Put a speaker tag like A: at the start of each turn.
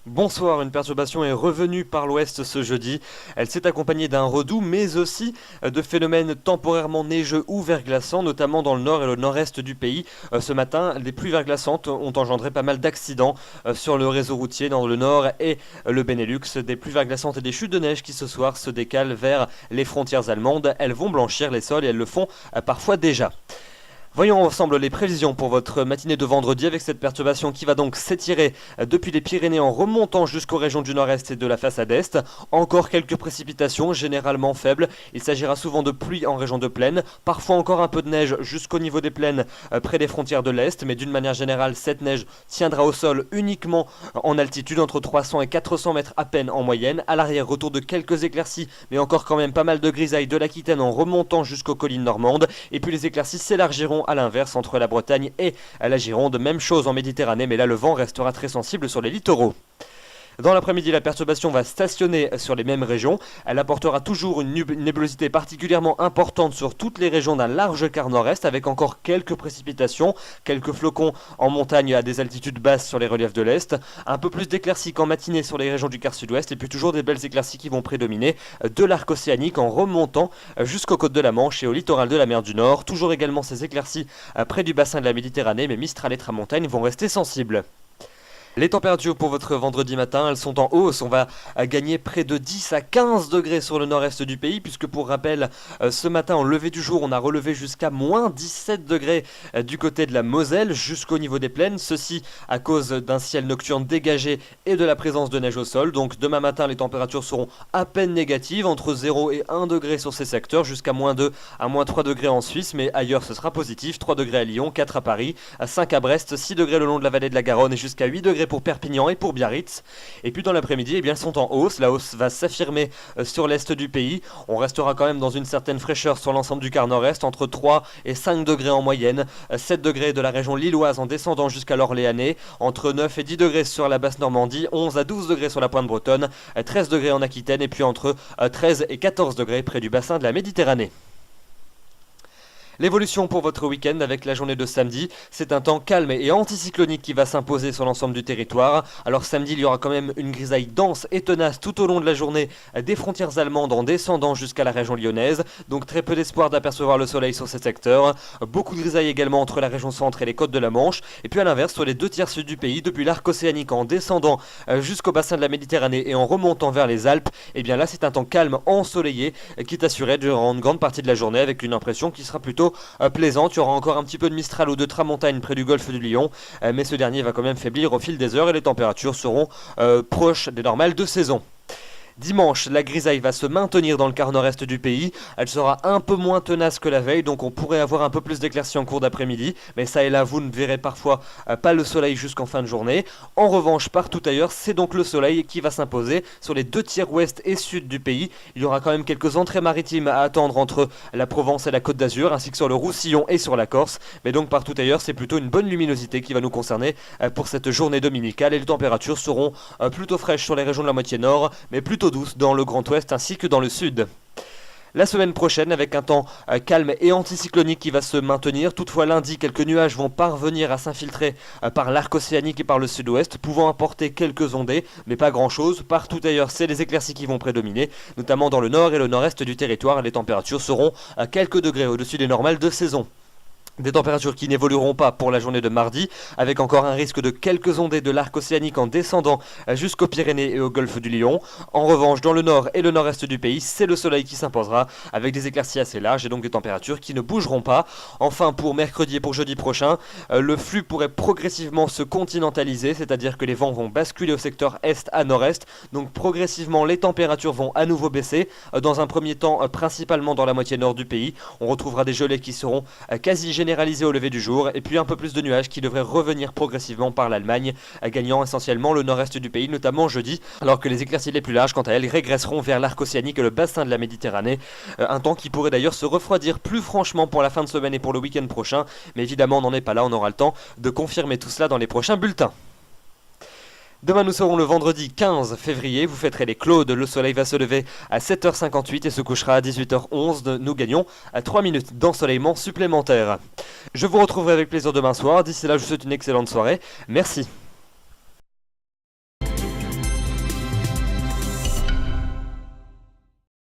A: Bonsoir, une perturbation est revenue par l'ouest ce jeudi. Elle s'est accompagnée d'un redoux, mais aussi de phénomènes temporairement neigeux ou verglaçants, notamment dans le nord et le nord-est du pays. Ce matin, les pluies verglaçantes ont engendré pas mal d'accidents sur le réseau routier dans le nord et le Benelux. Des pluies verglaçantes et des chutes de neige qui ce soir se décalent vers les frontières allemandes. Elles vont blanchir les sols et elles le font parfois déjà. Voyons ensemble les prévisions pour votre matinée de vendredi avec cette perturbation qui va donc s'étirer depuis les Pyrénées en remontant jusqu'aux régions du nord-est et de la façade est. Encore quelques précipitations, généralement faibles. Il s'agira souvent de pluie en région de plaine, parfois encore un peu de neige jusqu'au niveau des plaines près des frontières de l'est, mais d'une manière générale, cette neige tiendra au sol uniquement en altitude, entre 300 et 400 mètres à peine en moyenne. À l'arrière, retour de quelques éclaircies, mais encore quand même pas mal de grisailles de l'Aquitaine en remontant jusqu'aux collines normandes. Et puis les éclaircies s'élargiront à l'inverse entre la Bretagne et la Gironde. Même chose en Méditerranée, mais là le vent restera très sensible sur les littoraux. Dans l'après-midi, la perturbation va stationner sur les mêmes régions. Elle apportera toujours une nébulosité particulièrement importante sur toutes les régions d'un large quart nord-est, avec encore quelques précipitations, quelques flocons en montagne à des altitudes basses sur les reliefs de l'est, un peu plus d'éclaircies qu'en matinée sur les régions du quart sud-ouest, et puis toujours des belles éclaircies qui vont prédominer de l'arc océanique en remontant jusqu'aux côtes de la Manche et au littoral de la mer du Nord. Toujours également ces éclaircies près du bassin de la Méditerranée, mais Mistral et Tramontane vont rester sensibles. Les températures pour votre vendredi matin, elles sont en hausse. On va gagner près de 10 à 15 degrés sur le nord-est du pays, puisque pour rappel, ce matin, au lever du jour, on a relevé jusqu'à moins 17 degrés du côté de la Moselle, jusqu'au niveau des plaines. Ceci à cause d'un ciel nocturne dégagé et de la présence de neige au sol. Donc demain matin, les températures seront à peine négatives, entre 0 et 1 degré sur ces secteurs, jusqu'à moins 2 à moins 3 degrés en Suisse, mais ailleurs ce sera positif. 3 degrés à Lyon, 4 à Paris, 5 à Brest, 6 degrés le long de la vallée de la Garonne et jusqu'à 8 degrés pour Perpignan et pour Biarritz. Et puis dans l'après-midi, elles sont en hausse. La hausse va s'affirmer sur l'est du pays. On restera quand même dans une certaine fraîcheur sur l'ensemble du quart nord-est, entre 3 et 5 degrés en moyenne. 7 degrés de la région lilloise en descendant jusqu'à l'Orléanais, entre 9 et 10 degrés sur la basse Normandie, 11 à 12 degrés sur la pointe bretonne, 13 degrés en Aquitaine et puis entre 13 et 14 degrés près du bassin de la Méditerranée. L'évolution pour votre week-end avec la journée de samedi, c'est un temps calme et anticyclonique qui va s'imposer sur l'ensemble du territoire. Alors samedi, il y aura quand même une grisaille dense et tenace tout au long de la journée des frontières allemandes en descendant jusqu'à la région lyonnaise. Donc très peu d'espoir d'apercevoir le soleil sur ces secteurs. Beaucoup de grisailles également entre la région centre et les côtes de la Manche. Et puis à l'inverse, sur les deux tiers sud du pays, depuis l'arc océanique en descendant jusqu'au bassin de la Méditerranée et en remontant vers les Alpes, et bien là c'est un temps calme ensoleillé qui est assuré durant une grande partie de la journée avec une impression qui sera plutôt plaisante. Il y aura encore un petit peu de Mistral ou de Tramontane près du golfe du Lion, mais ce dernier va quand même faiblir au fil des heures et les températures seront proches des normales de saison. Dimanche, la grisaille va se maintenir dans le quart nord-est du pays. Elle sera un peu moins tenace que la veille, donc on pourrait avoir un peu plus d'éclaircies en cours d'après-midi. Mais ça et là, vous ne verrez parfois pas le soleil jusqu'en fin de journée. En revanche, partout ailleurs, c'est donc le soleil qui va s'imposer sur les deux tiers ouest et sud du pays. Il y aura quand même quelques entrées maritimes à attendre entre la Provence et la Côte d'Azur, ainsi que sur le Roussillon et sur la Corse. Mais donc partout ailleurs, c'est plutôt une bonne luminosité qui va nous concerner pour cette journée dominicale. Et les températures seront plutôt fraîches sur les régions de la moitié nord, mais plutôt douce dans le Grand Ouest ainsi que dans le Sud. La semaine prochaine, avec un temps calme et anticyclonique qui va se maintenir. Toutefois, lundi, quelques nuages vont parvenir à s'infiltrer par l'arc océanique et par le sud-ouest, pouvant apporter quelques ondées, mais pas grand-chose. Partout ailleurs, c'est les éclaircies qui vont prédominer, notamment dans le nord et le nord-est du territoire. Les températures seront à quelques degrés au-dessus des normales de saison. Des températures qui n'évolueront pas pour la journée de mardi, avec encore un risque de quelques ondées de l'arc océanique en descendant jusqu'aux Pyrénées et au golfe du Lion. En revanche, dans le nord et le nord-est du pays, c'est le soleil qui s'imposera, avec des éclaircies assez larges et donc des températures qui ne bougeront pas. Enfin, pour mercredi et pour jeudi prochain, le flux pourrait progressivement se continentaliser, c'est-à-dire que les vents vont basculer au secteur est à nord-est, donc progressivement les températures vont à nouveau baisser. Dans un premier temps, principalement dans la moitié nord du pays, on retrouvera des gelées qui seront quasi généralisé au lever du jour, et puis un peu plus de nuages qui devraient revenir progressivement par l'Allemagne, gagnant essentiellement le nord-est du pays, notamment jeudi, alors que les éclaircies les plus larges, quant à elles, régresseront vers l'arc océanique et le bassin de la Méditerranée. Un temps qui pourrait d'ailleurs se refroidir plus franchement pour la fin de semaine et pour le week-end prochain, mais évidemment on n'en est pas là, on aura le temps de confirmer tout cela dans les prochains bulletins. Demain nous serons le vendredi 15 février, vous fêterez les Claudes, le soleil va se lever à 7h58 et se couchera à 18h11, nous gagnons à 3 minutes d'ensoleillement supplémentaire. Je vous retrouverai avec plaisir demain soir, d'ici là je vous souhaite une excellente soirée, merci.